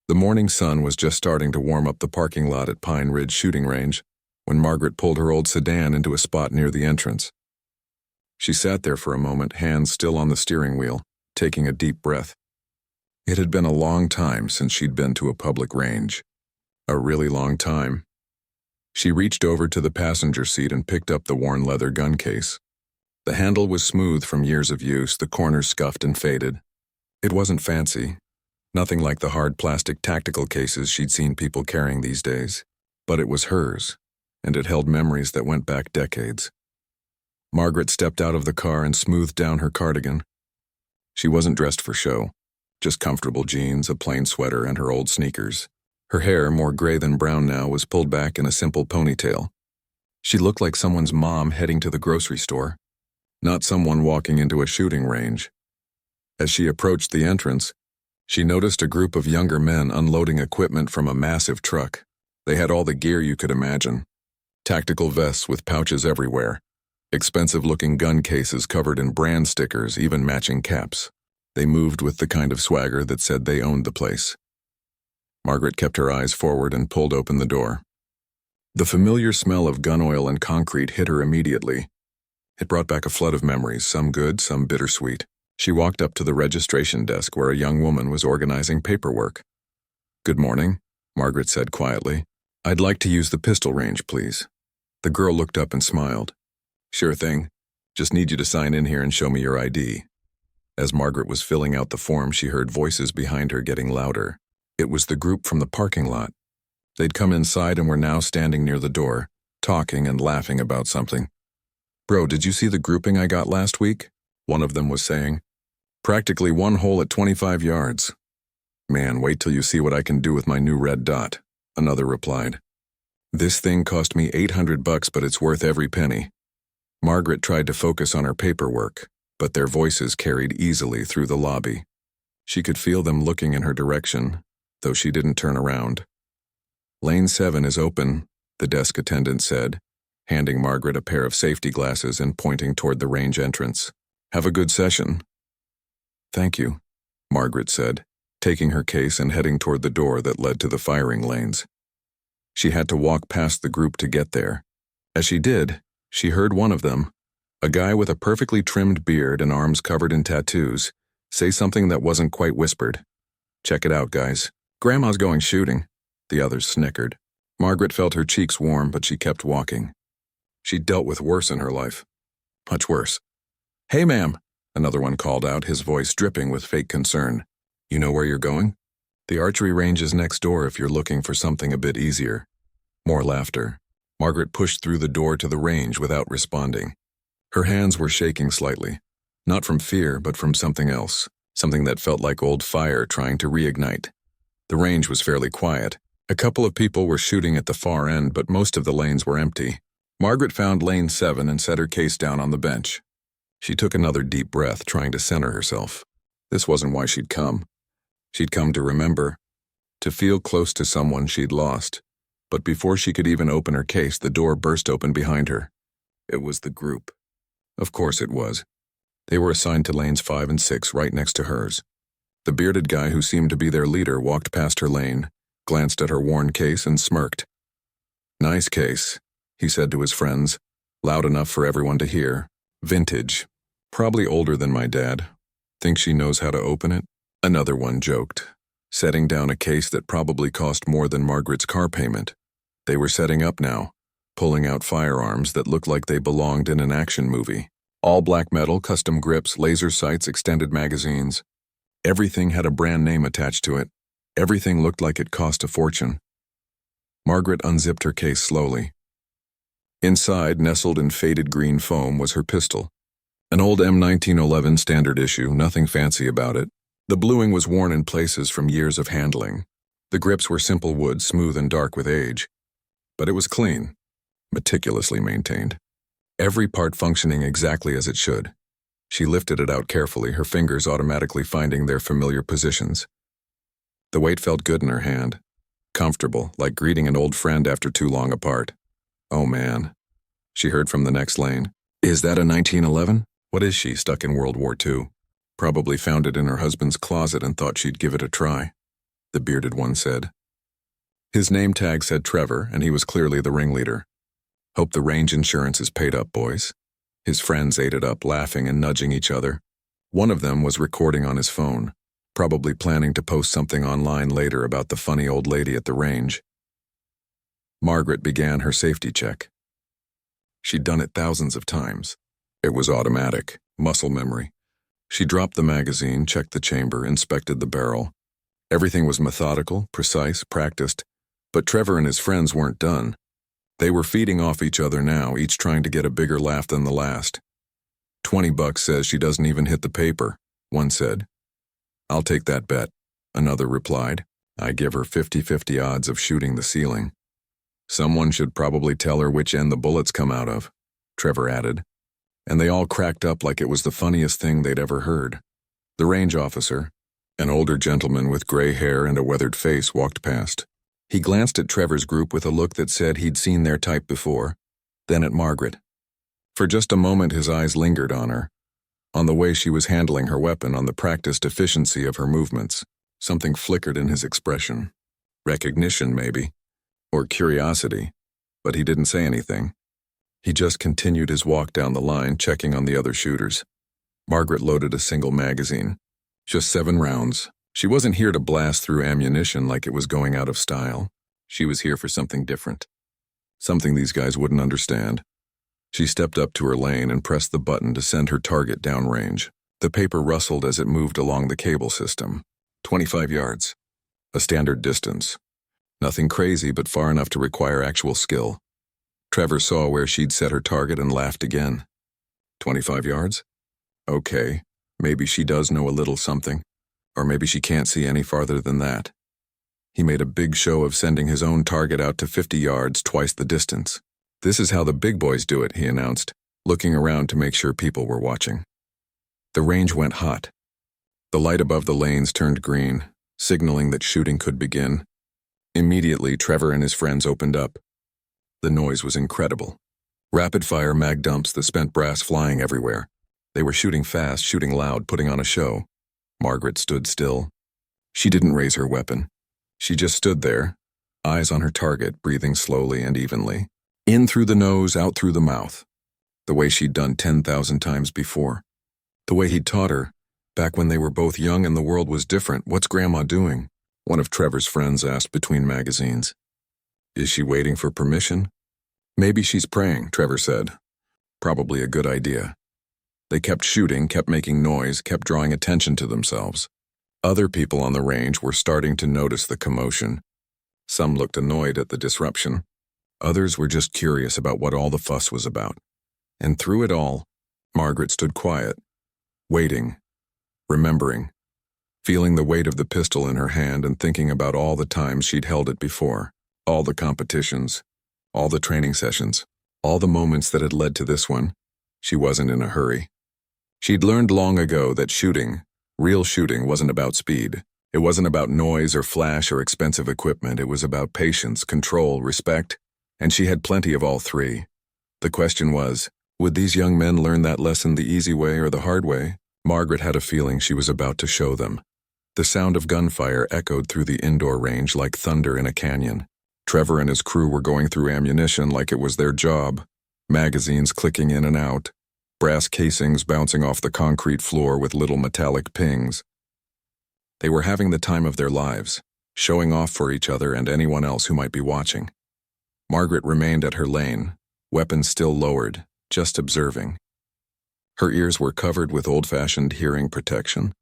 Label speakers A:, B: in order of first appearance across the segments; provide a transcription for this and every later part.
A: The morning sun was just starting to warm up the parking lot at Pine Ridge Shooting Range when Margaret pulled her old sedan into a spot near the entrance. She sat there for a moment, hands still on the steering wheel, taking a deep breath. It had been a long time since she'd been to a public range. A really long time. She reached over to the passenger seat and picked up the worn leather gun case. The handle was smooth from years of use, the corners scuffed and faded. It wasn't fancy. Nothing like the hard plastic tactical cases she'd seen people carrying these days. But it was hers, and it held memories that went back decades. Margaret stepped out of the car and smoothed down her cardigan. She wasn't dressed for show, just comfortable jeans, a plain sweater, and her old sneakers. Her hair, more gray than brown now, was pulled back in a simple ponytail. She looked like someone's mom heading to the grocery store, not someone walking into a shooting range. As she approached the entrance, she noticed a group of younger men unloading equipment from a massive truck. They had all the gear you could imagine. Tactical vests with pouches everywhere. Expensive-looking gun cases covered in brand stickers, even matching caps. They moved with the kind of swagger that said they owned the place. Margaret kept her eyes forward and pulled open the door. The familiar smell of gun oil and concrete hit her immediately. It brought back a flood of memories, some good, some bittersweet. She walked up to the registration desk where a young woman was organizing paperwork. "Good morning," Margaret said quietly. "I'd like to use the pistol range, please." The girl looked up and smiled. "Sure thing. Just need you to sign in here and show me your ID." As Margaret was filling out the form, she heard voices behind her getting louder. It was the group from the parking lot. They'd come inside and were now standing near the door, talking and laughing about something. "Bro, did you see the grouping I got last week?" one of them was saying. "Practically one hole at 25 yards. "Man, wait till you see what I can do with my new red dot," another replied. "This thing cost me $800, but it's worth every penny." Margaret tried to focus on her paperwork, but their voices carried easily through the lobby. She could feel them looking in her direction, though she didn't turn around. "Lane 7 is open," the desk attendant said, handing Margaret a pair of safety glasses and pointing toward the range entrance. "Have a good session." "Thank you," Margaret said, taking her case and heading toward the door that led to the firing lanes. She had to walk past the group to get there. As she did, she heard one of them, a guy with a perfectly trimmed beard and arms covered in tattoos, say something that wasn't quite whispered. "Check it out, guys. Grandma's going shooting." The others snickered. Margaret felt her cheeks warm, but she kept walking. She'd dealt with worse in her life. Much worse. "Hey, ma'am," another one called out, his voice dripping with fake concern. "You know where you're going?" "The archery range is next door if you're looking for something a bit easier." More laughter. Margaret pushed through the door to the range without responding. Her hands were shaking slightly, not from fear, but from something else, something that felt like old fire trying to reignite. The range was fairly quiet. A couple of people were shooting at the far end, but most of the lanes were empty. Margaret found lane 7 and set her case down on the bench. She took another deep breath, trying to center herself. This wasn't why she'd come. She'd come to remember, to feel close to someone she'd lost. But before she could even open her case, the door burst open behind her. It was the group. Of course it was. They were assigned to lanes 5 and 6, right next to hers. The bearded guy who seemed to be their leader walked past her lane, glanced at her worn case, and smirked. "Nice case," he said to his friends, loud enough for everyone to hear. "Vintage. Probably older than my dad. Think she knows how to open it?" Another one joked, setting down a case that probably cost more than Margaret's car payment. They were setting up now, pulling out firearms that looked like they belonged in an action movie. All black metal, custom grips, laser sights, extended magazines. Everything had a brand name attached to it. Everything looked like it cost a fortune. Margaret unzipped her case slowly. Inside, nestled in faded green foam, was her pistol. An old M1911 standard issue, nothing fancy about it. The bluing was worn in places from years of handling. The grips were simple wood, smooth and dark with age. But it was clean, meticulously maintained. Every part functioning exactly as it should. She lifted it out carefully, her fingers automatically finding their familiar positions. The weight felt good in her hand. Comfortable, like greeting an old friend after too long apart. "Oh man," she heard from the next lane. "Is that a 1911? What is she, stuck in World War II? Probably found it in her husband's closet and thought she'd give it a try." the bearded one said. His name tag said Trevor, and he was clearly the ringleader. Hope the range insurance is paid up, boys. His friends ate it up, laughing and nudging each other. One of them was recording on his phone, probably planning to post something online later about the funny old lady at the range. Margaret began her safety check. She'd done it thousands of times. It was automatic, muscle memory. She dropped the magazine, checked the chamber, inspected the barrel. Everything was methodical, precise, practiced, but Trevor and his friends weren't done. They were feeding off each other now, each trying to get a bigger laugh than the last. $20 says she doesn't even hit the paper, one said. I'll take that bet, another replied. I give her 50-50 odds of shooting the ceiling. Someone should probably tell her which end the bullets come out of, Trevor added. And they all cracked up like it was the funniest thing they'd ever heard. The range officer, an older gentleman with gray hair and a weathered face, walked past. He glanced at Trevor's group with a look that said he'd seen their type before, then at Margaret. For just a moment his eyes lingered on her, on the way she was handling her weapon, on the practiced efficiency of her movements. Something flickered in his expression. Recognition, maybe, or curiosity, but he didn't say anything. He just continued his walk down the line, checking on the other shooters. Margaret loaded a single magazine. Just 7 rounds. She wasn't here to blast through ammunition like it was going out of style. She was here for something different. Something these guys wouldn't understand. She stepped up to her lane and pressed the button to send her target downrange. The paper rustled as it moved along the cable system. 25 yards. A standard distance. Nothing crazy, but far enough to require actual skill. Trevor saw where she'd set her target and laughed again. 25 yards? Okay, maybe she does know a little something. Or maybe she can't see any farther than that. He made a big show of sending his own target out to 50 yards, twice the distance. This is how the big boys do it, he announced, looking around to make sure people were watching. The range went hot. The light above the lanes turned green, signaling that shooting could begin. Immediately, Trevor and his friends opened up. The noise was incredible. Rapid-fire mag dumps, the spent brass flying everywhere. They were shooting fast, shooting loud, putting on a show. Margaret stood still. She didn't raise her weapon. She just stood there, eyes on her target, breathing slowly and evenly. In through the nose, out through the mouth. The way she'd done 10,000 times before. The way he'd taught her, back when they were both young and the world was different. What's Grandma doing? One of Trevor's friends asked between magazines. Is she waiting for permission? Maybe she's praying, Trevor said. Probably a good idea. They kept shooting, kept making noise, kept drawing attention to themselves. Other people on the range were starting to notice the commotion. Some looked annoyed at the disruption. Others were just curious about what all the fuss was about. And through it all, Margaret stood quiet, waiting, remembering, feeling the weight of the pistol in her hand and thinking about all the times she'd held it before, all the competitions, all the training sessions, all the moments that had led to this one. She wasn't in a hurry. She'd learned long ago that shooting, real shooting, wasn't about speed. It wasn't about noise or flash or expensive equipment. It was about patience, control, respect, and she had plenty of all three. The question was, would these young men learn that lesson the easy way or the hard way? Margaret had a feeling she was about to show them. The sound of gunfire echoed through the indoor range like thunder in a canyon. Trevor and his crew were going through ammunition like it was their job, magazines clicking in and out, brass casings bouncing off the concrete floor with little metallic pings. They were having the time of their lives, showing off for each other and anyone else who might be watching. Margaret remained at her lane, weapons still lowered, just observing. Her ears were covered with old-fashioned hearing protection,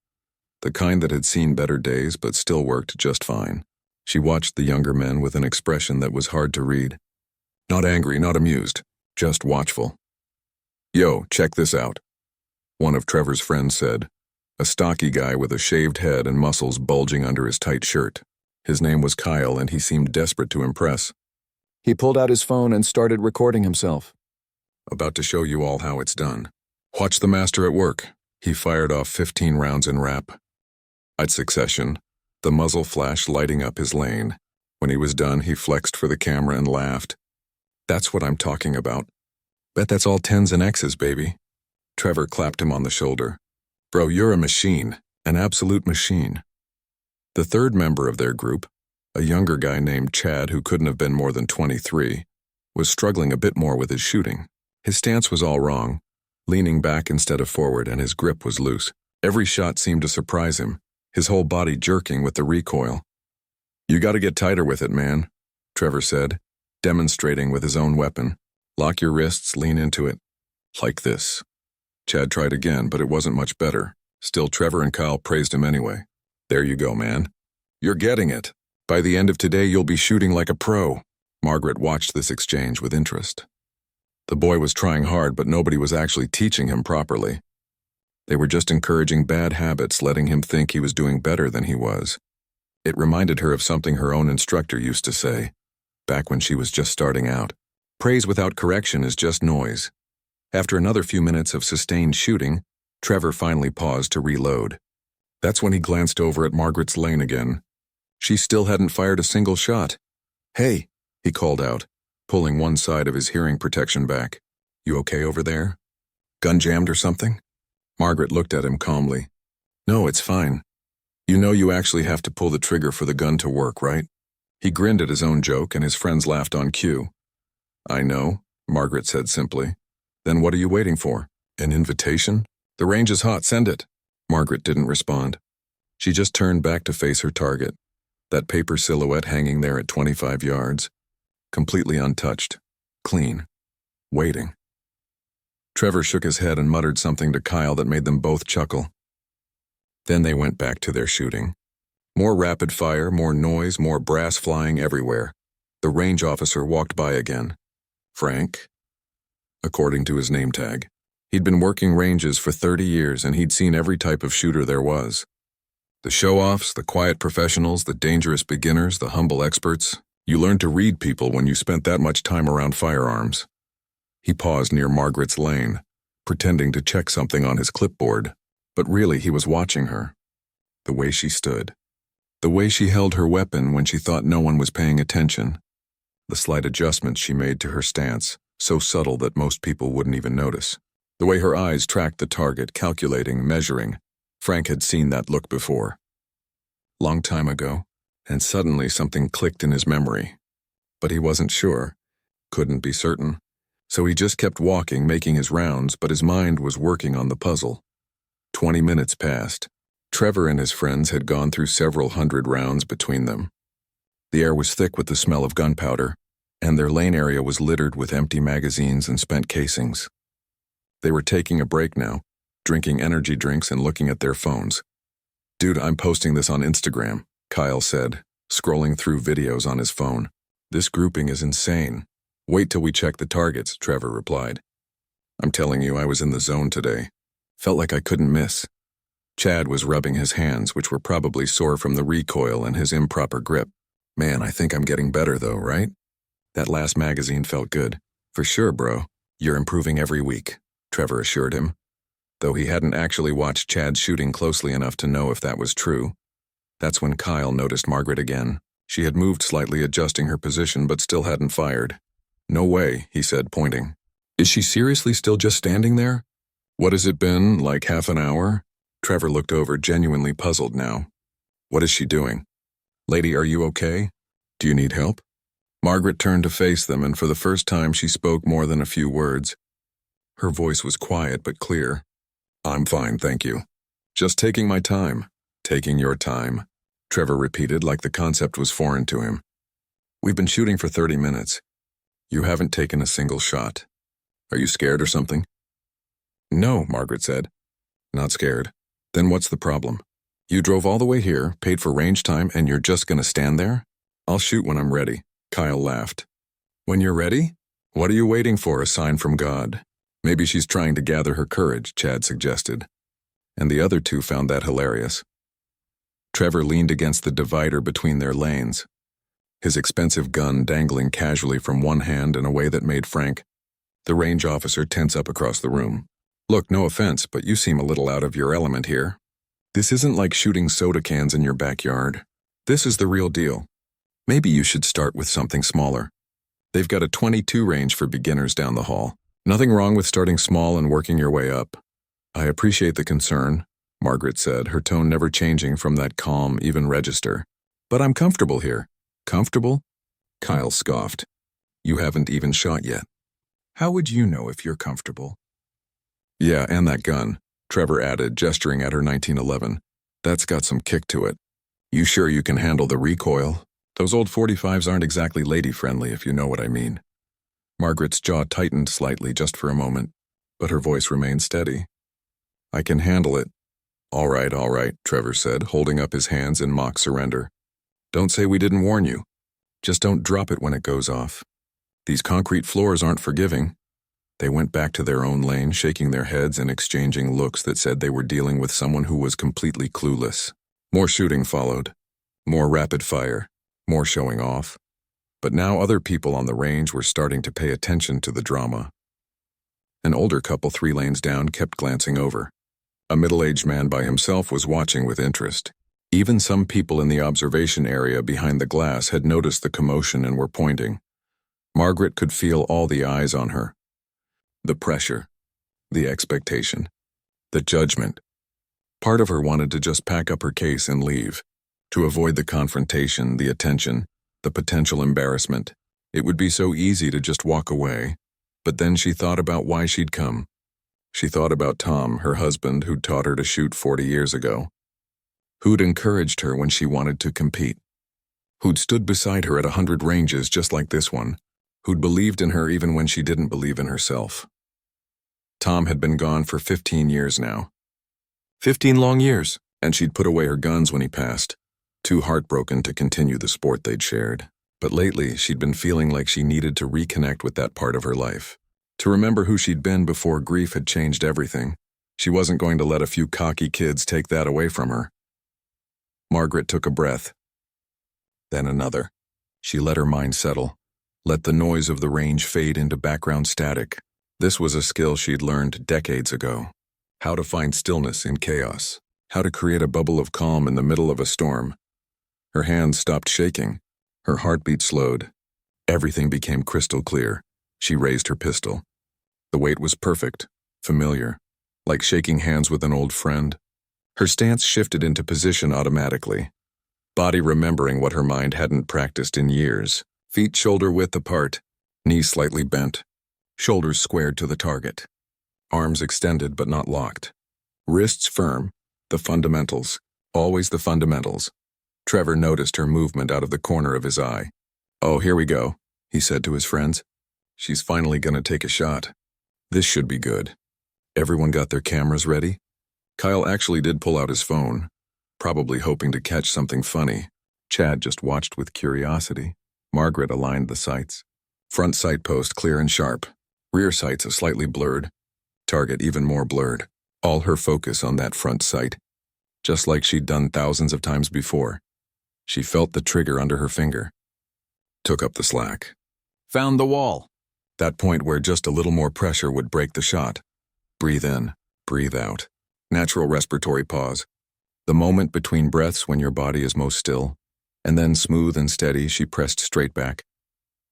A: the kind that had seen better days but still worked just fine. She watched the younger men with an expression that was hard to read. Not angry, not amused, just watchful. Yo, check this out, one of Trevor's friends said, a stocky guy with a shaved head and muscles bulging under his tight shirt. His name was Kyle, and he seemed desperate to impress. He pulled out his phone and started recording himself. About to show you all how it's done. Watch the master at work. He fired off 15 rounds in rap. At succession, the muzzle flash lighting up his lane. When he was done, he flexed for the camera and laughed. That's what I'm talking about. Bet that's all 10s and X's, baby. Trevor clapped him on the shoulder. Bro, you're a machine, an absolute machine. The third member of their group, a younger guy named Chad who couldn't have been more than 23, was struggling a bit more with his shooting. His stance was all wrong, leaning back instead of forward, and his grip was loose. Every shot seemed to surprise him, his whole body jerking with the recoil. "You gotta get tighter with it, man," Trevor said, demonstrating with his own weapon. "Lock your wrists, lean into it. Like this." Chad tried again, but it wasn't much better. Still, Trevor and Kyle praised him anyway. "There you go, man. You're getting it. By the end of today, you'll be shooting like a pro." Margaret watched this exchange with interest. The boy was trying hard, but nobody was actually teaching him properly. They were just encouraging bad habits, letting him think he was doing better than he was. It reminded her of something her own instructor used to say, back when she was just starting out. Praise without correction is just noise. After another few minutes of sustained shooting, Trevor finally paused to reload. That's when he glanced over at Margaret's lane again. She still hadn't fired a single shot. "Hey," he called out, pulling one side of his hearing protection back. "You okay over there? Gun jammed or something?" Margaret looked at him calmly. "No, it's fine. You know you actually have to pull the trigger for the gun to work, right?" He grinned at his own joke, and his friends laughed on cue. "I know," Margaret said simply. "Then what are you waiting for? An invitation? The range is hot, send it." Margaret didn't respond. She just turned back to face her target, that paper silhouette hanging there at 25 yards, completely untouched, clean, waiting. Trevor shook his head and muttered something to Kyle that made them both chuckle. Then they went back to their shooting. More rapid fire, more noise, more brass flying everywhere. The range officer walked by again. Frank, according to his name tag. He'd been working ranges for 30 years, and he'd seen every type of shooter there was. The show-offs, the quiet professionals, the dangerous beginners, the humble experts. You learned to read people when you spent that much time around firearms. He paused near Margaret's lane, pretending to check something on his clipboard, but really he was watching her. The way she stood. The way she held her weapon when she thought no one was paying attention. The slight adjustments she made to her stance, so subtle that most people wouldn't even notice. The way her eyes tracked the target, calculating, measuring. Frank had seen that look before. Long time ago, and suddenly something clicked in his memory. But he wasn't sure, couldn't be certain. So he just kept walking, making his rounds, but his mind was working on the puzzle. 20 minutes passed. Trevor and his friends had gone through several hundred rounds between them. The air was thick with the smell of gunpowder, and their lane area was littered with empty magazines and spent casings. They were taking a break now, drinking energy drinks and looking at their phones. "Dude, I'm posting this on Instagram," Kyle said, scrolling through videos on his phone. "This grouping is insane." "Wait till we check the targets," Trevor replied. "I'm telling you, I was in the zone today. Felt like I couldn't miss." Chad was rubbing his hands, which were probably sore from the recoil and his improper grip. "Man, I think I'm getting better though, right? That last magazine felt good." "For sure, bro. You're improving every week," Trevor assured him, though he hadn't actually watched Chad's shooting closely enough to know if that was true. That's when Kyle noticed Margaret again. She had moved slightly, adjusting her position, but still hadn't fired. "No way," he said, pointing. "Is she seriously still just standing there? What has it been, like half an hour?" Trevor looked over, genuinely puzzled now. "What is she doing? Lady, are you okay? Do you need help?" Margaret turned to face them, and for the first time she spoke more than a few words. Her voice was quiet but clear. "I'm fine, thank you. Just taking my time." "Taking your time," Trevor repeated like the concept was foreign to him. "We've been shooting for 30 minutes. You haven't taken a single shot. Are you scared or something?" "No," Margaret said. "Not scared. Then what's the problem? You drove all the way here, paid for range time, and you're just gonna stand there?" "I'll shoot when I'm ready," Kyle laughed. "When you're ready? What are you waiting for, a sign from God?" "Maybe she's trying to gather her courage," Chad suggested. And the other two found that hilarious. Trevor leaned against the divider between their lanes, his expensive gun dangling casually from one hand in a way that made Frank, the range officer, tense up across the room. "Look, no offense, but you seem a little out of your element here. This isn't like shooting soda cans in your backyard. This is the real deal. Maybe you should start with something smaller. They've got a 22 range for beginners down the hall. Nothing wrong with starting small and working your way up. I appreciate the concern, Margaret said, her tone never changing from that calm, even register. But I'm comfortable here. Comfortable? Kyle scoffed. You haven't even shot yet. How would you know if you're comfortable? Yeah, and that gun, Trevor added, gesturing at her 1911. That's got some kick to it. You sure you can handle the recoil? Those old 45s aren't exactly lady-friendly, if you know what I mean. Margaret's jaw tightened slightly just for a moment, but her voice remained steady. I can handle it. All right, Trevor said, holding up his hands in mock surrender. Don't say we didn't warn you. Just don't drop it when it goes off. These concrete floors aren't forgiving. They went back to their own lane, shaking their heads and exchanging looks that said they were dealing with someone who was completely clueless. More shooting followed. More rapid fire. More showing off. But now other people on the range were starting to pay attention to the drama. An older couple 3 lanes down kept glancing over. A middle-aged man by himself was watching with interest. Even some people in the observation area behind the glass had noticed the commotion and were pointing. Margaret could feel all the eyes on her. The pressure, the expectation, the judgment. Part of her wanted to just pack up her case and leave, to avoid the confrontation, the attention, the potential embarrassment. It would be so easy to just walk away, but then she thought about why she'd come. She thought about Tom, her husband, who'd taught her to shoot 40 years ago, who'd encouraged her when she wanted to compete, who'd stood beside her at 100 ranges just like this one, who'd believed in her even when she didn't believe in herself. Tom had been gone for 15 years now. 15 long years, and she'd put away her guns when he passed, too heartbroken to continue the sport they'd shared. But lately, she'd been feeling like she needed to reconnect with that part of her life, to remember who she'd been before grief had changed everything. She wasn't going to let a few cocky kids take that away from her. Margaret took a breath. Then another. She let her mind settle, let the noise of the range fade into background static. This was a skill she'd learned decades ago. How to find stillness in chaos. How to create a bubble of calm in the middle of a storm. Her hands stopped shaking. Her heartbeat slowed. Everything became crystal clear. She raised her pistol. The weight was perfect, familiar, like shaking hands with an old friend. Her stance shifted into position automatically, body remembering what her mind hadn't practiced in years. Feet shoulder-width apart, knees slightly bent, shoulders squared to the target. Arms extended but not locked. Wrists firm, the fundamentals, always the fundamentals. Trevor noticed her movement out of the corner of his eye. Oh, here we go, he said to his friends. She's finally gonna take a shot. This should be good. Everyone got their cameras ready? Kyle actually did pull out his phone, probably hoping to catch something funny. Chad just watched with curiosity. Margaret aligned the sights. Front sight post clear and sharp. Rear sights slightly blurred. Target even more blurred. All her focus on that front sight. Just like she'd done thousands of times before. She felt the trigger under her finger. Took up the slack. Found the wall. That point where just a little more pressure would break the shot. Breathe in, breathe out. Natural respiratory pause. The moment between breaths when your body is most still. And then smooth and steady, she pressed straight back.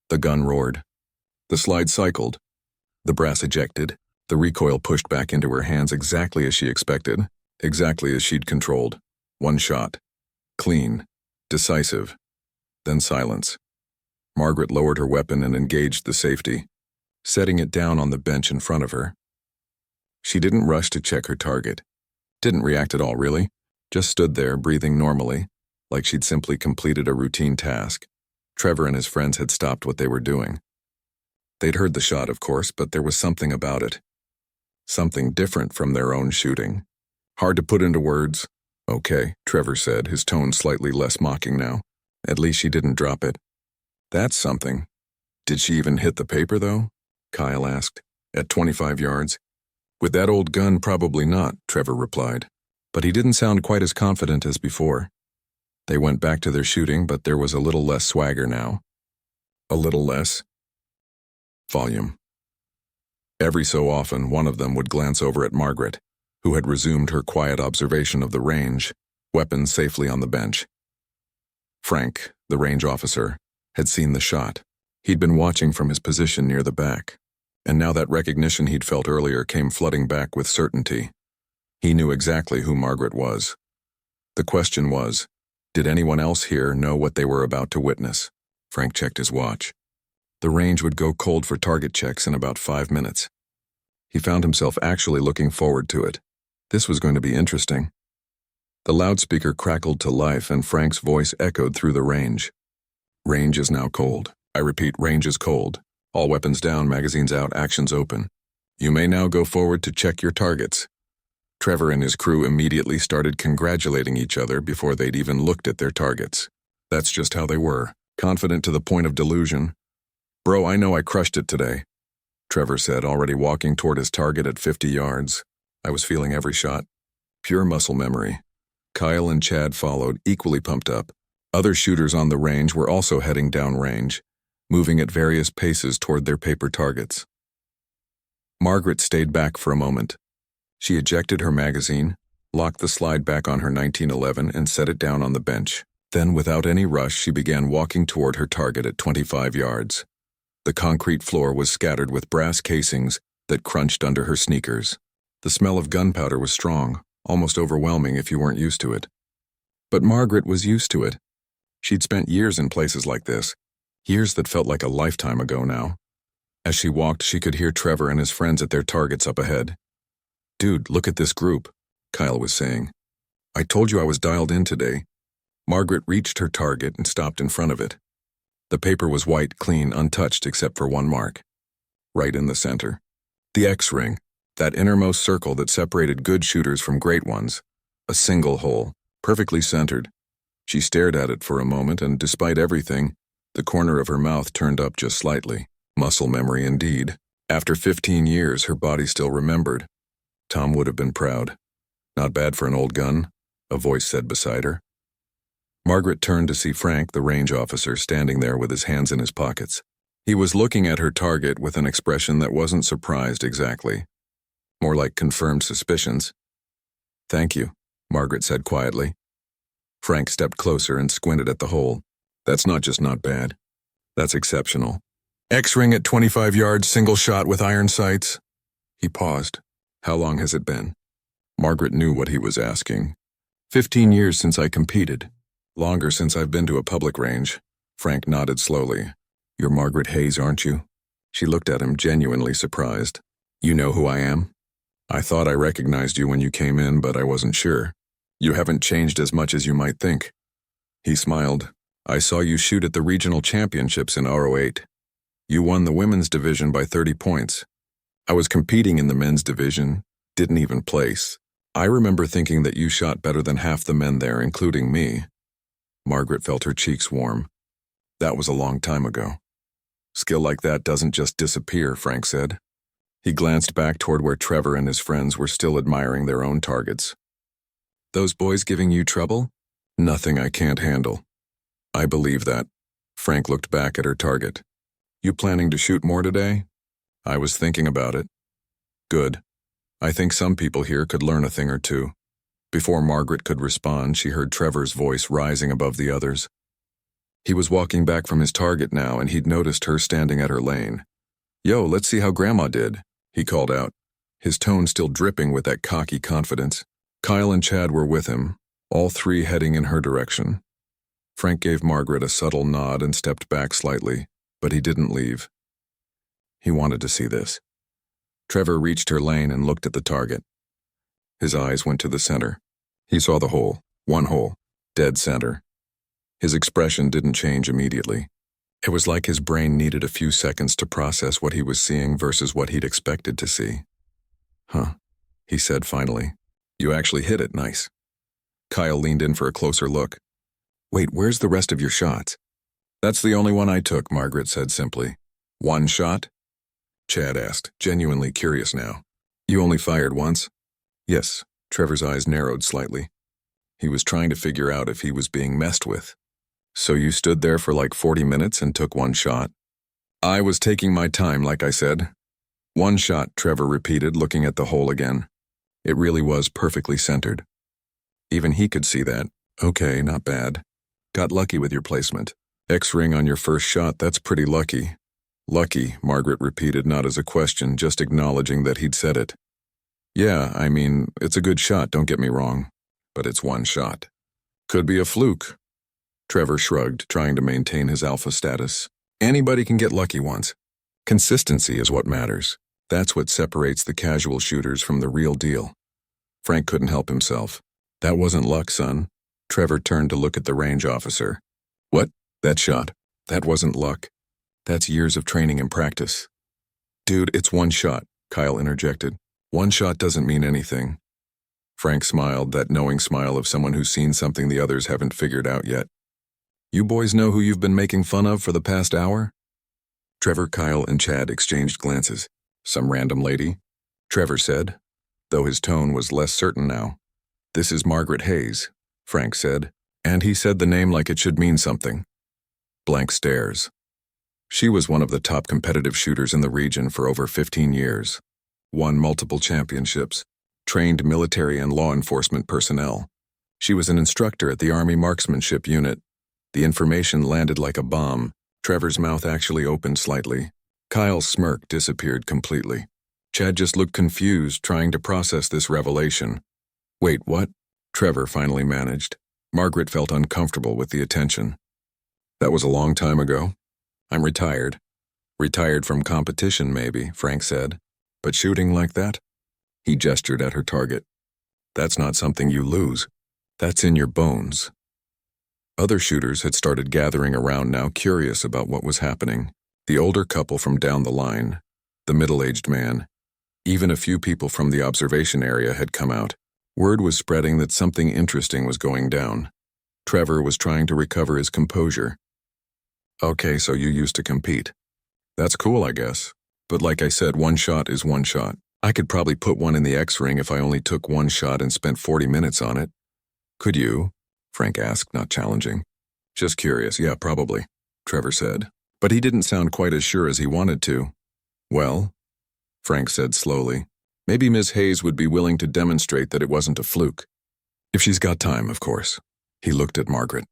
A: The gun roared. The slide cycled. The brass ejected. The recoil pushed back into her hands exactly as she expected, exactly as she'd controlled. One shot. Clean. Decisive. Then silence. Margaret lowered her weapon and engaged the safety, setting it down on the bench in front of her. She didn't rush to check her target. Didn't react at all, really. Just stood there, breathing normally, like she'd simply completed a routine task. Trevor and his friends had stopped what they were doing. They'd heard the shot, of course, but there was something about it. Something different from their own shooting. Hard to put into words. Okay, Trevor said, his tone slightly less mocking now. At least she didn't drop it. That's something. Did she even hit the paper, though? Kyle asked. At 25 yards? With that old gun, probably not, Trevor replied. But he didn't sound quite as confident as before. They went back to their shooting, but there was a little less swagger now. A little less volume. Every so often, one of them would glance over at Margaret, who had resumed her quiet observation of the range, weapons safely on the bench. Frank, the range officer, had seen the shot. He'd been watching from his position near the back, and now that recognition he'd felt earlier came flooding back with certainty. He knew exactly who Margaret was. The question was, did anyone else here know what they were about to witness? Frank checked his watch. The range would go cold for target checks in about 5 minutes. He found himself actually looking forward to it. This was going to be interesting. The loudspeaker crackled to life and Frank's voice echoed through the range. Range is now cold. I repeat, range is cold. All weapons down, magazines out, actions open. You may now go forward to check your targets. Trevor and his crew immediately started congratulating each other before they'd even looked at their targets. That's just how they were, confident to the point of delusion. Bro, I know I crushed it today, Trevor said, already walking toward his target at 50 yards. I was feeling every shot. Pure muscle memory. Kyle and Chad followed, equally pumped up. Other shooters on the range were also heading downrange, moving at various paces toward their paper targets. Margaret stayed back for a moment. She ejected her magazine, locked the slide back on her 1911 and set it down on the bench. Then, without any rush, she began walking toward her target at 25 yards. The concrete floor was scattered with brass casings that crunched under her sneakers. The smell of gunpowder was strong, almost overwhelming if you weren't used to it. But Margaret was used to it. She'd spent years in places like this, years that felt like a lifetime ago now. As she walked, she could hear Trevor and his friends at their targets up ahead. Dude, look at this group, Kyle was saying. I told you I was dialed in today. Margaret reached her target and stopped in front of it. The paper was white, clean, untouched except for one mark. Right in the center. The X-ring, that innermost circle that separated good shooters from great ones. A single hole, perfectly centered. She stared at it for a moment and, despite everything, the corner of her mouth turned up just slightly. Muscle memory indeed. After 15 years, her body still remembered. Tom would have been proud. Not bad for an old gun, a voice said beside her. Margaret turned to see Frank, the range officer, standing there with his hands in his pockets. He was looking at her target with an expression that wasn't surprised exactly. More like confirmed suspicions. Thank you, Margaret said quietly. Frank stepped closer and squinted at the hole. That's not just not bad. That's exceptional. X-ring at 25 yards, single shot with iron sights. He paused. How long has it been? Margaret knew what he was asking. 15 years since I competed. Longer since I've been to a public range. Frank nodded slowly. You're Margaret Hayes, aren't you? She looked at him, genuinely surprised. You know who I am? I thought I recognized you when you came in, but I wasn't sure. You haven't changed as much as you might think. He smiled. I saw you shoot at the regional championships in RO8. You won the women's division by 30 points. I was competing in the men's division, didn't even place. I remember thinking that you shot better than half the men there, including me. Margaret felt her cheeks warm. That was a long time ago. Skill like that doesn't just disappear, Frank said. He glanced back toward where Trevor and his friends were still admiring their own targets. Those boys giving you trouble? Nothing I can't handle. I believe that. Frank looked back at her target. You planning to shoot more today? I was thinking about it. Good. I think some people here could learn a thing or two. Before Margaret could respond, she heard Trevor's voice rising above the others. He was walking back from his target now, and he'd noticed her standing at her lane. Yo, let's see how Grandma did, he called out, his tone still dripping with that cocky confidence. Kyle and Chad were with him, all three heading in her direction. Frank gave Margaret a subtle nod and stepped back slightly, but he didn't leave. He wanted to see this. Trevor reached her lane and looked at the target. His eyes went to the center. He saw the hole, one hole, dead center. His expression didn't change immediately. It was like his brain needed a few seconds to process what he was seeing versus what he'd expected to see. Huh, he said finally. You actually hit it, nice. Kyle leaned in for a closer look. Wait, where's the rest of your shots? That's the only one I took, Margaret said simply. One shot? Chad asked, genuinely curious now. You only fired once? Yes, Trevor's eyes narrowed slightly. He was trying to figure out if he was being messed with. So you stood there for like 40 minutes and took one shot? I was taking my time, like I said. One shot, Trevor repeated, looking at the hole again. It really was perfectly centered. Even he could see that. Okay, not bad. Got lucky with your placement. X-ring on your first shot, that's pretty lucky. Lucky, Margaret repeated, not as a question, just acknowledging that he'd said it. Yeah, I mean, it's a good shot, don't get me wrong. But it's one shot. Could be a fluke. Trevor shrugged, trying to maintain his alpha status. Anybody can get lucky once. Consistency is what matters. That's what separates the casual shooters from the real deal. Frank couldn't help himself. That wasn't luck, son. Trevor turned to look at the range officer. What? That shot? That wasn't luck. That's years of training and practice. Dude, it's one shot, Kyle interjected. One shot doesn't mean anything. Frank smiled, that knowing smile of someone who's seen something the others haven't figured out yet. You boys know who you've been making fun of for the past hour? Trevor, Kyle, and Chad exchanged glances. Some random lady? Trevor said, though his tone was less certain now. This is Margaret Hayes, Frank said, and he said the name like it should mean something. Blank stares. She was one of the top competitive shooters in the region for over 15 years. Won multiple championships. Trained military and law enforcement personnel. She was an instructor at the Army Marksmanship Unit. The information landed like a bomb. Trevor's mouth actually opened slightly. Kyle's smirk disappeared completely. Chad just looked confused, trying to process this revelation. Wait, what? Trevor finally managed. Margaret felt uncomfortable with the attention. That was a long time ago. I'm retired. Retired from competition, maybe, Frank said. But shooting like that? He gestured at her target. That's not something you lose. That's in your bones. Other shooters had started gathering around now, curious about what was happening. The older couple from down the line, the middle-aged man. Even a few people from the observation area had come out. Word was spreading that something interesting was going down. Trevor was trying to recover his composure. Okay, so you used to compete. That's cool, I guess. But like I said, one shot is one shot. I could probably put one in the X-ring if I only took one shot and spent 40 minutes on it. Could you? Frank asked, not challenging. Just curious, yeah, probably, Trevor said. But he didn't sound quite as sure as he wanted to. Well, Frank said slowly, maybe Miss Hayes would be willing to demonstrate that it wasn't a fluke. If she's got time, of course. He looked at Margaret.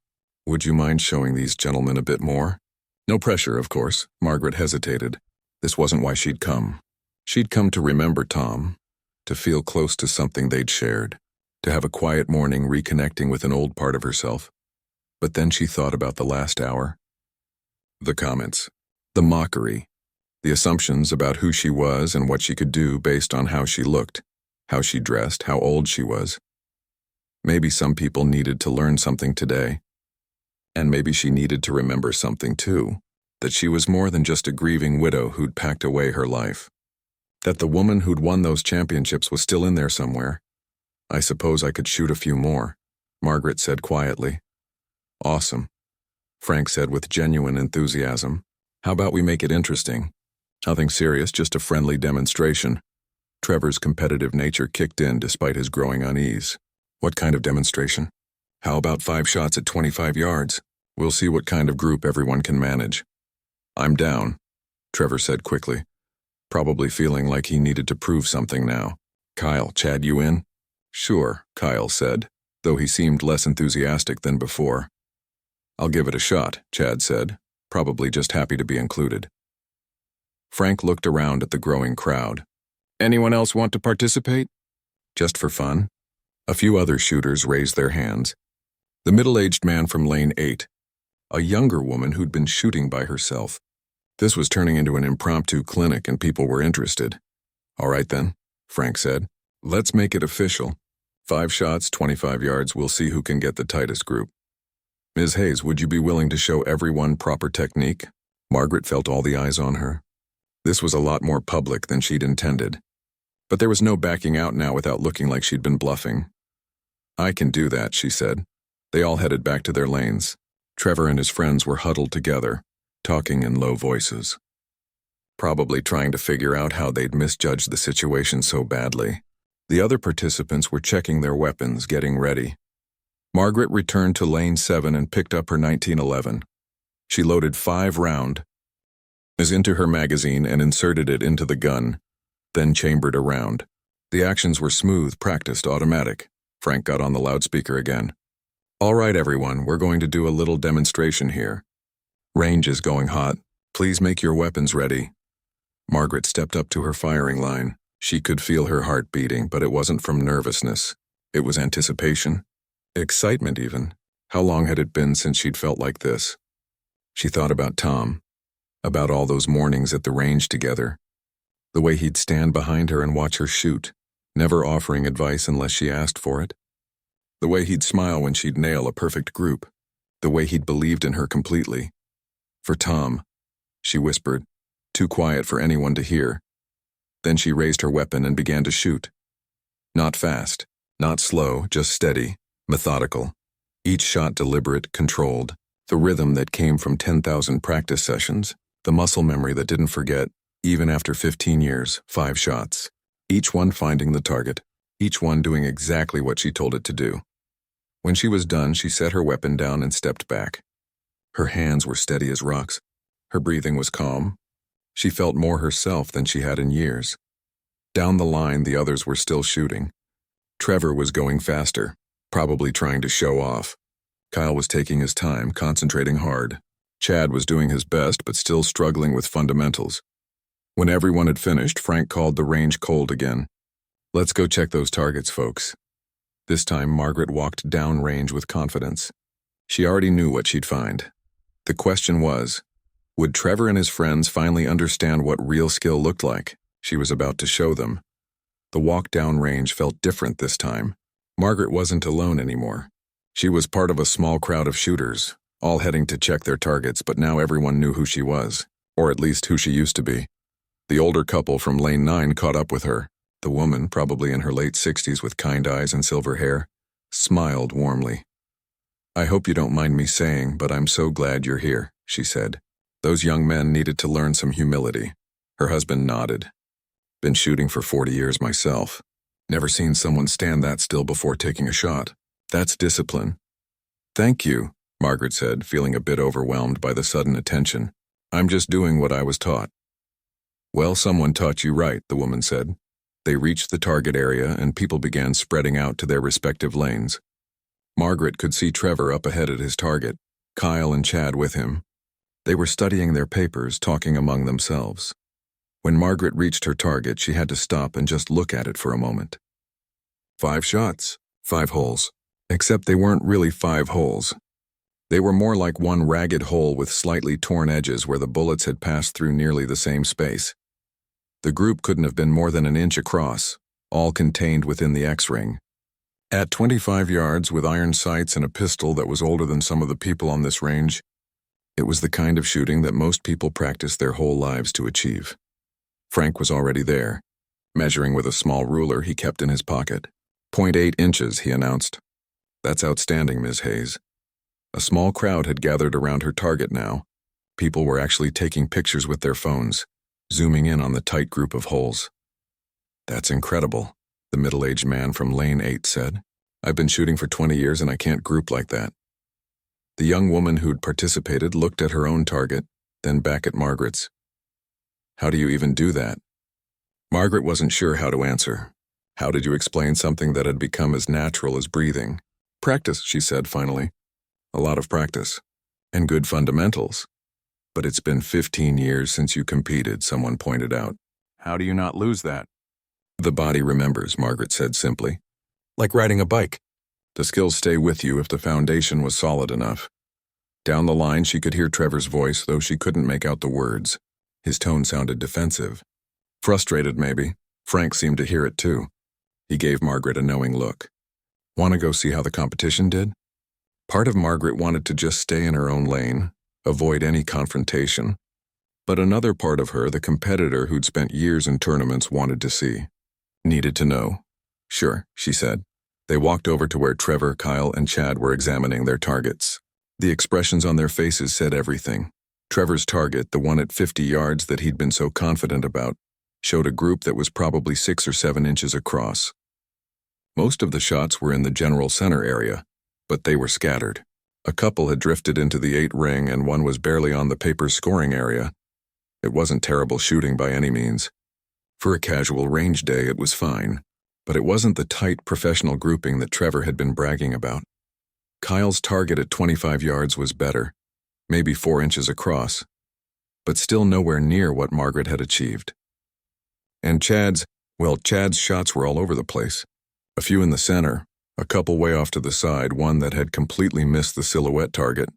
A: Would you mind showing these gentlemen a bit more? No pressure, of course. Margaret hesitated. This wasn't why she'd come. She'd come to remember Tom, to feel close to something they'd shared, to have a quiet morning reconnecting with an old part of herself. But then she thought about the last hour. The comments, the mockery, the assumptions about who she was and what she could do based on how she looked, how she dressed, how old she was. Maybe some people needed to learn something today. And maybe she needed to remember something too, that she was more than just a grieving widow who'd packed away her life. That the woman who'd won those championships was still in there somewhere. I suppose I could shoot a few more, Margaret said quietly. Awesome, Frank said with genuine enthusiasm. How about we make it interesting? Nothing serious, just a friendly demonstration. Trevor's competitive nature kicked in despite his growing unease. What kind of demonstration? How about 5 shots at 25 yards? We'll see what kind of group everyone can manage. I'm down, Trevor said quickly, probably feeling like he needed to prove something now. Kyle, Chad, you in? Sure, Kyle said, though he seemed less enthusiastic than before. I'll give it a shot, Chad said, probably just happy to be included. Frank looked around at the growing crowd. Anyone else want to participate? Just for fun? A few other shooters raised their hands. The middle-aged man from Lane 8, a younger woman who'd been shooting by herself. This was turning into an impromptu clinic and people were interested. All right then, Frank said. Let's make it official. 5 shots, 25 yards, we'll see who can get the tightest group. Ms. Hayes, would you be willing to show everyone proper technique? Margaret felt all the eyes on her. This was a lot more public than she'd intended. But there was no backing out now without looking like she'd been bluffing. I can do that, she said. They all headed back to their lanes. Trevor and his friends were huddled together, talking in low voices. Probably trying to figure out how they'd misjudged the situation so badly. The other participants were checking their weapons, getting ready. Margaret returned to Lane 7 and picked up her 1911. She loaded 5 rounds into her magazine and inserted it into the gun, then chambered a round. The actions were smooth, practiced, automatic. Frank got on the loudspeaker again. All right, everyone, we're going to do a little demonstration here. Range is going hot. Please make your weapons ready. Margaret stepped up to her firing line. She could feel her heart beating, but it wasn't from nervousness. It was anticipation. Excitement, even. How long had it been since she'd felt like this? She thought about Tom, about all those mornings at the range together, the way he'd stand behind her and watch her shoot, never offering advice unless she asked for it, the way he'd smile when she'd nail a perfect group, the way he'd believed in her completely. For Tom, she whispered, too quiet for anyone to hear. Then she raised her weapon and began to shoot. Not fast, not slow, just steady, methodical. Each shot deliberate, controlled, the rhythm that came from 10,000 practice sessions, the muscle memory that didn't forget, even after 15 years, 5 shots. Each one finding the target, each one doing exactly what she told it to do. When she was done, she set her weapon down and stepped back. Her hands were steady as rocks. Her breathing was calm. She felt more herself than she had in years. Down the line, the others were still shooting. Trevor was going faster, probably trying to show off. Kyle was taking his time, concentrating hard. Chad was doing his best, but still struggling with fundamentals. When everyone had finished, Frank called the range cold again. "Let's go check those targets, folks." This time, Margaret walked down range with confidence. She already knew what she'd find. The question was, would Trevor and his friends finally understand what real skill looked like? She was about to show them. The walk down range felt different this time. Margaret wasn't alone anymore. She was part of a small crowd of shooters, all heading to check their targets, but now everyone knew who she was, or at least who she used to be. The older couple from Lane 9 caught up with her. The woman, probably in her late 60s with kind eyes and silver hair, smiled warmly. "I hope you don't mind me saying, but I'm so glad you're here," she said. Those young men needed to learn some humility. Her husband nodded. "Been shooting for 40 years myself. Never seen someone stand that still before taking a shot. That's discipline." "Thank you," Margaret said, feeling a bit overwhelmed by the sudden attention. "I'm just doing what I was taught." "Well, someone taught you right," the woman said. They reached the target area and people began spreading out to their respective lanes. Margaret could see Trevor up ahead at his target, Kyle and Chad with him. They were studying their papers, talking among themselves. When Margaret reached her target, she had to stop and just look at it for a moment. 5 shots, 5 holes. Except they weren't really 5 holes. They were more like one ragged hole with slightly torn edges where the bullets had passed through nearly the same space. The group couldn't have been more than an inch across, all contained within the X-ring. At 25 yards, with iron sights and a pistol that was older than some of the people on this range, it was the kind of shooting that most people practice their whole lives to achieve. Frank was already there, measuring with a small ruler he kept in his pocket. "0.8 inches, he announced. "That's outstanding, Ms. Hayes." A small crowd had gathered around her target now. People were actually taking pictures with their phones, zooming in on the tight group of holes. "That's incredible," the middle-aged man from Lane 8 said. "I've been shooting for 20 years and I can't group like that." The young woman who'd participated looked at her own target, then back at Margaret's. "How do you even do that?" Margaret wasn't sure how to answer. How did you explain something that had become as natural as breathing? "Practice," she said finally. "A lot of practice. And good fundamentals." "But it's been 15 years since you competed," someone pointed out. "How do you not lose that?" "The body remembers," Margaret said simply. "Like riding a bike. The skills stay with you if the foundation was solid enough." Down the line, she could hear Trevor's voice, though she couldn't make out the words. His tone sounded defensive. Frustrated, maybe. Frank seemed to hear it too. He gave Margaret a knowing look. "Want to go see how the competition did?" Part of Margaret wanted to just stay in her own lane, avoid any confrontation. But another part of her, the competitor who'd spent years in tournaments, wanted to see. Needed to know. "Sure," she said. They walked over to where Trevor, Kyle, and Chad were examining their targets. The expressions on their faces said everything. Trevor's target, the one at 50 yards that he'd been so confident about, showed a group that was probably 6 or 7 inches across. Most of the shots were in the general center area, but they were scattered. A couple had drifted into the 8 ring and one was barely on the paper's scoring area. It wasn't terrible shooting by any means. For a casual range day, it was fine, but it wasn't the tight professional grouping that Trevor had been bragging about. Kyle's target at 25 yards was better, maybe 4 inches across, but still nowhere near what Margaret had achieved. And Chad's, Well, Chad's shots were all over the place. A few in the center, a couple way off to the side, one that had completely missed the silhouette target.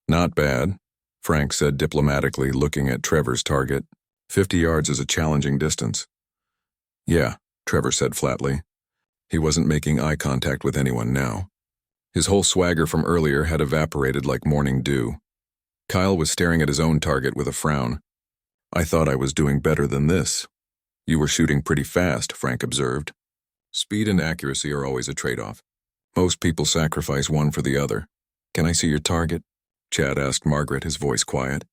A: Not bad, Frank said diplomatically, looking at Trevor's target. 50 yards is a challenging distance. Yeah, Trevor said flatly. He wasn't making eye contact with anyone now. His whole swagger from earlier had evaporated like morning dew. Kyle was staring at his own target with a frown. I thought I was doing better than this. You were shooting pretty fast, Frank observed. Speed and accuracy are always a trade-off. Most people sacrifice one for the other. Can I see your target? Chad asked Margaret, his voice quiet.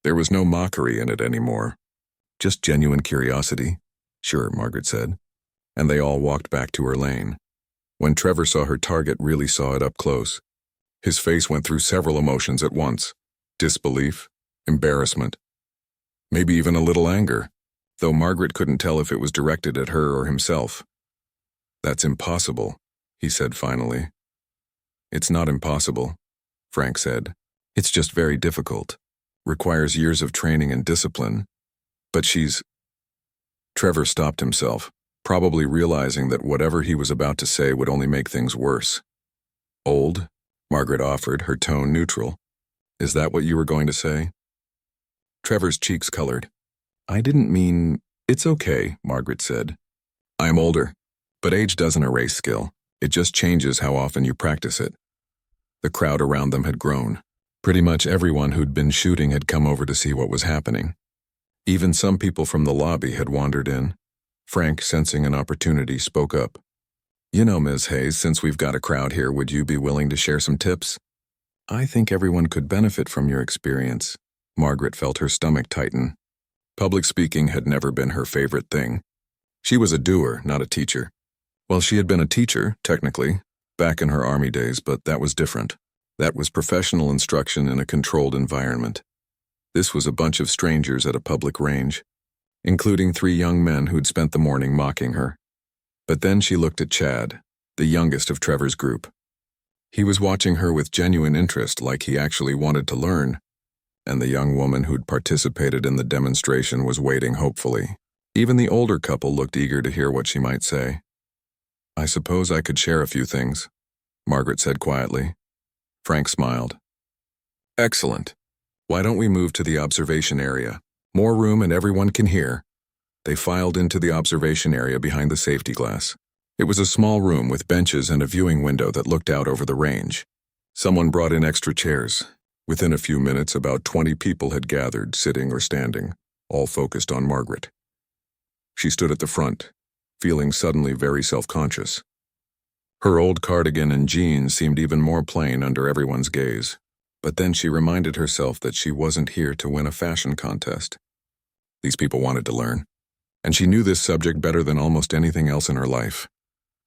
A: There was no mockery in it anymore. Just genuine curiosity. Sure, Margaret said. And they all walked back to her lane. When Trevor saw her target, really saw it up close. His face went through several emotions at once. Disbelief, embarrassment, maybe even a little anger, though Margaret couldn't tell if it was directed at her or himself. That's impossible, he said finally. It's not impossible, Frank said. It's just very difficult. Requires years of training and discipline. But she's... Trevor stopped himself, probably realizing that whatever he was about to say would only make things worse. Old? Margaret offered, her tone neutral. Is that what you were going to say? Trevor's cheeks colored. I didn't mean... It's okay, Margaret said. I'm older, but age doesn't erase skill. It just changes how often you practice it. The crowd around them had grown. Pretty much everyone who'd been shooting had come over to see what was happening. Even some people from the lobby had wandered in. Frank, sensing an opportunity, spoke up. You know, Ms. Hayes, since we've got a crowd here, would you be willing to share some tips? I think everyone could benefit from your experience. Margaret felt her stomach tighten. Public speaking had never been her favorite thing. She was a doer, not a teacher. Well, she had been a teacher, technically, back in her army days, but that was different. That was professional instruction in a controlled environment. This was a bunch of strangers at a public range, including 3 young men who'd spent the morning mocking her. But then she looked at Chad, the youngest of Trevor's group. He was watching her with genuine interest, like he actually wanted to learn, and the young woman who'd participated in the demonstration was waiting hopefully. Even the older couple looked eager to hear what she might say. I suppose I could share a few things, Margaret said quietly. Frank smiled. Excellent. Why don't we move to the observation area? More room and everyone can hear. They filed into the observation area behind the safety glass. It was a small room with benches and a viewing window that looked out over the range. Someone brought in extra chairs. Within a few minutes, about 20 people had gathered, sitting or standing, all focused on Margaret. She stood at the front, feeling suddenly very self-conscious. Her old cardigan and jeans seemed even more plain under everyone's gaze. But then she reminded herself that she wasn't here to win a fashion contest. These people wanted to learn, and she knew this subject better than almost anything else in her life.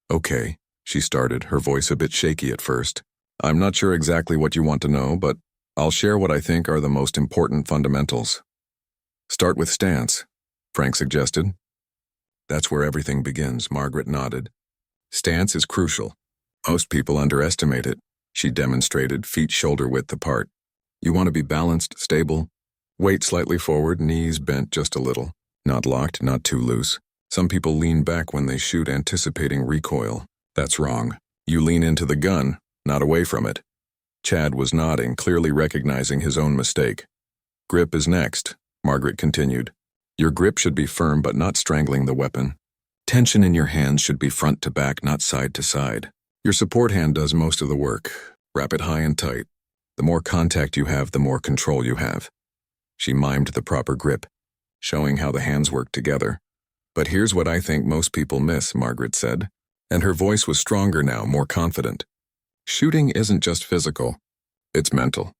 A: Okay, she started, her voice a bit shaky at first. I'm not sure exactly what you want to know, but I'll share what I think are the most important fundamentals. Start with stance, Frank suggested. That's where everything begins, Margaret nodded. Stance is crucial. Most people underestimate it. She demonstrated, feet shoulder-width apart. You want to be balanced, stable. Weight slightly forward, knees bent just a little. Not locked, not too loose. Some people lean back when they shoot, anticipating recoil. That's wrong. You lean into the gun, not away from it. Chad was nodding, clearly recognizing his own mistake. Grip is next, Margaret continued. Your grip should be firm but not strangling the weapon. Tension in your hands should be front to back, not side to side. Your support hand does most of the work. Wrap it high and tight. The more contact you have, the more control you have. She mimed the proper grip, showing how the hands work together. But here's what I think most people miss, Margaret said, and her voice was stronger now, more confident. Shooting isn't just physical. It's mental.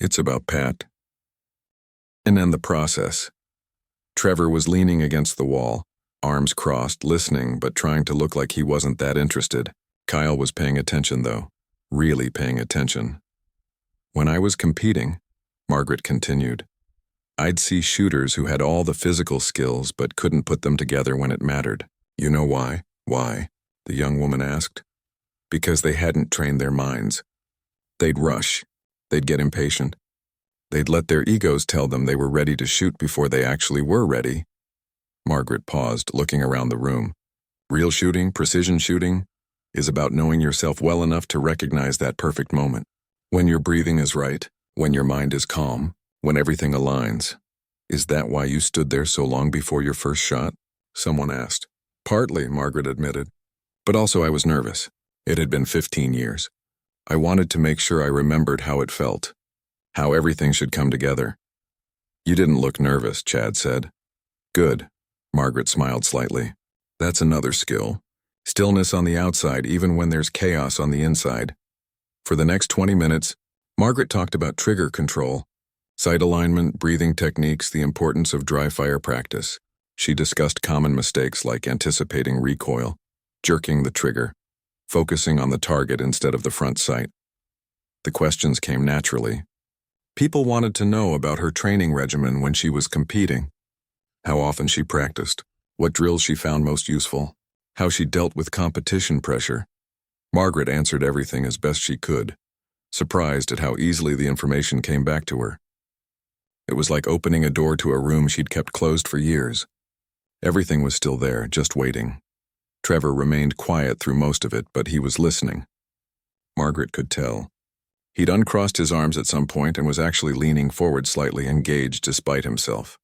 A: It's about Pat. And then the process. Trevor was leaning against the wall, arms crossed, listening, but trying to look like he wasn't that interested. Kyle was paying attention, though. Really paying attention. When I was competing, Margaret continued, I'd see shooters who had all the physical skills but couldn't put them together when it mattered. You know why? Why? The young woman asked. Because they hadn't trained their minds. They'd rush. They'd get impatient. They'd let their egos tell them they were ready to shoot before they actually were ready. Margaret paused, looking around the room. Real shooting, precision shooting, is about knowing yourself well enough to recognize that perfect moment. When your breathing is right, when your mind is calm, when everything aligns. Is that why you stood there so long before your first shot? Someone asked. Partly, Margaret admitted. But also I was nervous. It had been 15 years. I wanted to make sure I remembered how it felt, how everything should come together. You didn't look nervous, Chad said. Good. Margaret smiled slightly. That's another skill. Stillness on the outside even when there's chaos on the inside. For the next 20 minutes, Margaret talked about trigger control, sight alignment, breathing techniques, the importance of dry fire practice. She discussed common mistakes like anticipating recoil, jerking the trigger, focusing on the target instead of the front sight. The questions came naturally. People wanted to know about her training regimen when she was competing, how often she practiced, what drills she found most useful, how she dealt with competition pressure. Margaret answered everything as best she could, surprised at how easily the information came back to her. It was like opening a door to a room she'd kept closed for years. Everything was still there, just waiting. Trevor remained quiet through most of it, but he was listening. Margaret could tell. He'd uncrossed his arms at some point and was actually leaning forward slightly, engaged despite himself.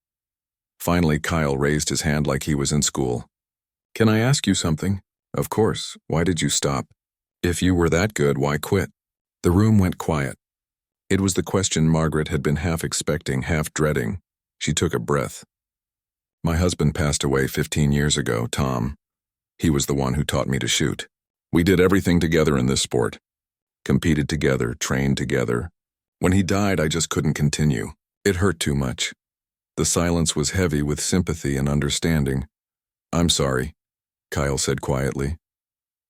A: Finally, Kyle raised his hand like he was in school. Can I ask you something? Of course. Why did you stop? If you were that good, why quit? The room went quiet. It was the question Margaret had been half expecting, half dreading. She took a breath. My husband passed away 15 years ago, Tom. He was the one who taught me to shoot. We did everything together in this sport. Competed together, trained together. When he died, I just couldn't continue. It hurt too much. The silence was heavy with sympathy and understanding. I'm sorry, Kyle said quietly.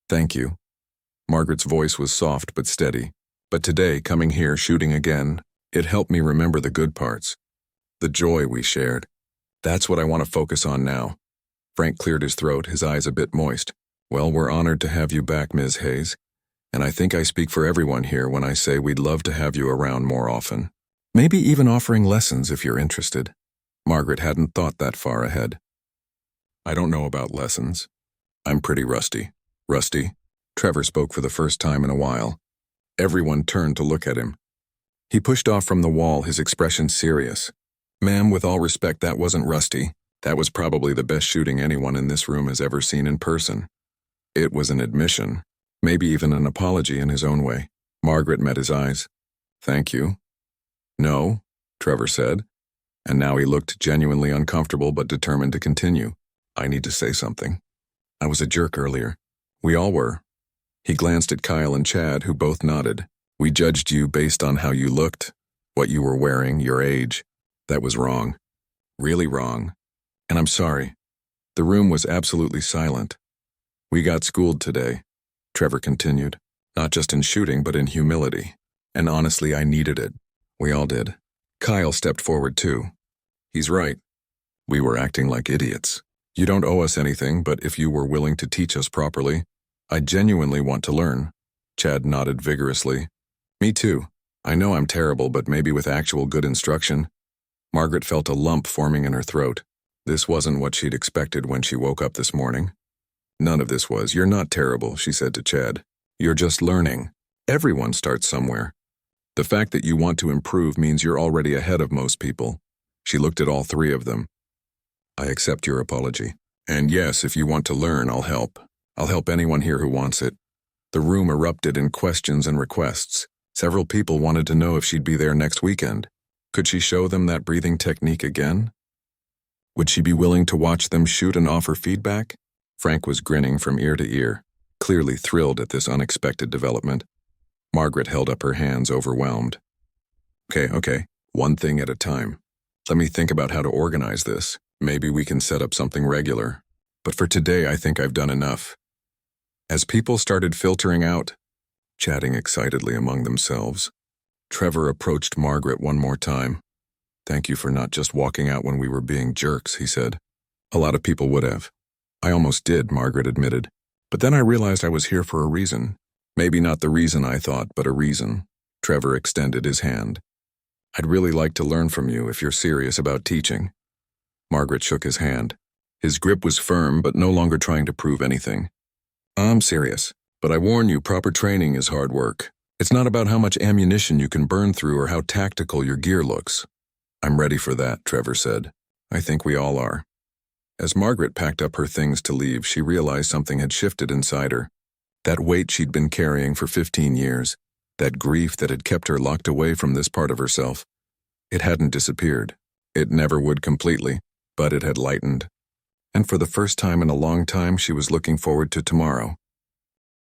A: Thank you. Margaret's voice was soft but steady. But today, coming here, shooting again, it helped me remember the good parts. The joy we shared. That's what I want to focus on now. Frank cleared his throat, his eyes a bit moist. Well, we're honored to have you back, Ms. Hayes. And I think I speak for everyone here when I say we'd love to have you around more often. Maybe even offering lessons if you're interested. Margaret hadn't thought that far ahead. I don't know about lessons. I'm pretty rusty. Rusty? Trevor spoke for the first time in a while. Everyone turned to look at him. He pushed off from the wall, his expression serious. Ma'am, with all respect, that wasn't rusty. That was probably the best shooting anyone in this room has ever seen in person. It was an admission, maybe even an apology in his own way. Margaret met his eyes. Thank you. No, Trevor said, and now he looked genuinely uncomfortable but determined to continue. I need to say something. I was a jerk earlier. We all were. He glanced at Kyle and Chad, who both nodded. We judged you based on how you looked, what you were wearing, your age. That was wrong. Really wrong. And I'm sorry. The room was absolutely silent. We got schooled today, Trevor continued, not just in shooting but in humility. And honestly, I needed it. We all did. Kyle stepped forward too. He's right. We were acting like idiots. You don't owe us anything, but if you were willing to teach us properly, I genuinely want to learn. Chad nodded vigorously. Me too. I know I'm terrible, but maybe with actual good instruction. Margaret felt a lump forming in her throat. This wasn't what she'd expected when she woke up this morning. None of this was. You're not terrible, she said to Chad. You're just learning. Everyone starts somewhere. The fact that you want to improve means you're already ahead of most people. She looked at all three of them. I accept your apology. And yes, if you want to learn, I'll help. I'll help anyone here who wants it. The room erupted in questions and requests. Several people wanted to know if she'd be there next weekend. Could she show them that breathing technique again? Would she be willing to watch them shoot and offer feedback? Frank was grinning from ear to ear, clearly thrilled at this unexpected development. Margaret held up her hands, overwhelmed. Okay, one thing at a time. Let me think about how to organize this. Maybe we can set up something regular. But for today, I think I've done enough. As people started filtering out, chatting excitedly among themselves, Trevor approached Margaret one more time. Thank you for not just walking out when we were being jerks, he said. A lot of people would have. I almost did, Margaret admitted. But then I realized I was here for a reason. Maybe not the reason I thought, but a reason. Trevor extended his hand. I'd really like to learn from you if you're serious about teaching. Margaret shook his hand. His grip was firm, but no longer trying to prove anything. I'm serious, but I warn you, proper training is hard work. It's not about how much ammunition you can burn through or how tactical your gear looks. I'm ready for that, Trevor said. I think we all are. As Margaret packed up her things to leave, she realized something had shifted inside her. That weight she'd been carrying for 15 years, that grief that had kept her locked away from this part of herself, it hadn't disappeared. It never would completely, but it had lightened. And for the first time in a long time, she was looking forward to tomorrow.